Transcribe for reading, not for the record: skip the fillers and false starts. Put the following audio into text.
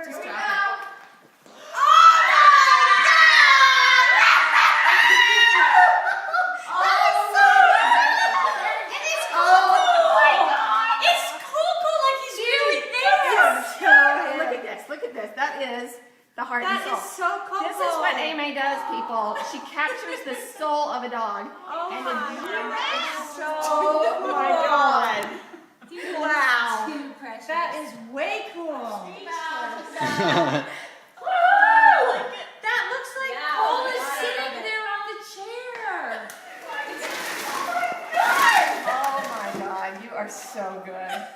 Just Here we drop go. it. Look at this. That is the heart and soul. That is so cool. This is what Aimee does, people. She captures the soul of a dog. Oh and my it's so Oh my God. Wow. Too precious. That is way cool. That looks like Koelle is sitting there on the chair. Oh my God, you are so good.